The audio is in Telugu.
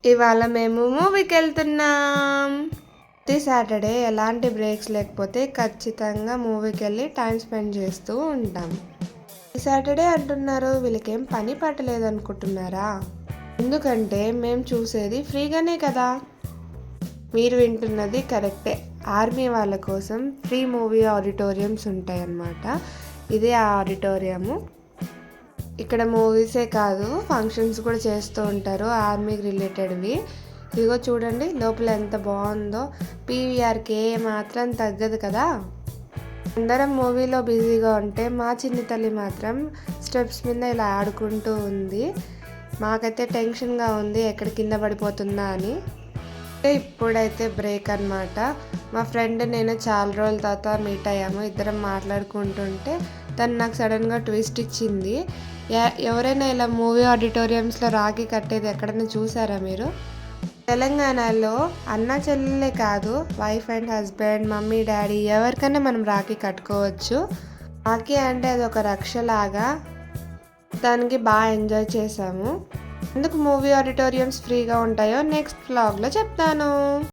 ఇవాళ మేము మూవీకెళ్తున్నాం. ప్రతి సాటర్డే ఎలాంటి బ్రేక్స్ లేకపోతే ఖచ్చితంగా మూవీకెళ్ళి టైం స్పెండ్ చేస్తూ ఉంటాం. ఈ సాటర్డే అంటున్నారు, వీళ్ళకేం పని పట్టలేదనుకుంటున్నారా? ఎందుకంటే మేము చూసేది ఫ్రీగానే కదా. మీరు వింటున్నది కరెక్టే. ఆర్మీ వాళ్ళ కోసం ఫ్రీ మూవీ ఆడిటోరియంస్ ఉంటాయన్నమాట. ఇదే ఆ ఆడిటోరియము. ఇక్కడ మూవీసే కాదు, ఫంక్షన్స్ కూడా చేస్తూ ఉంటారు ఆర్మీకి రిలేటెడ్వి. ఇదిగో చూడండి లోపల ఎంత బాగుందో. పీవీఆర్కి మాత్రం తగ్గదు కదా. అందరం మూవీలో బిజీగా ఉంటే మా చిన్ని తల్లి మాత్రం స్టెప్స్ మీద ఇలా ఆడుకుంటూ ఉంది. మాకైతే టెన్షన్గా ఉంది ఎక్కడ కింద పడిపోతుందా అని. ఇప్పుడైతే బ్రేక్ అన్నమాట. మా ఫ్రెండ్ నేను చాలా రోజుల తర్వాత మీట్ అయ్యాము. ఇద్దరం మాట్లాడుకుంటుంటే తను నాకు సడన్గా ట్విస్ట్ ఇచ్చింది. ఎవరైనా ఇలా మూవీ ఆడిటోరియంస్లో రాఖీ కట్టేది ఎక్కడైనా చూసారా మీరు? తెలంగాణలో అన్న చెల్లెలే కాదు, wife and husband, mummy daddy ఎవరికైనా మనం రాఖీ కట్టుకోవచ్చు. రాఖీ అంటే అది ఒక రక్షలాగా. దానికి బాగా ఎంజాయ్ చేసాము. ఎందుకు మూవీ ఆడిటోరియంస్ ఫ్రీగా ఉంటాయో నెక్స్ట్ వ్లాగ్లో చెప్తాను.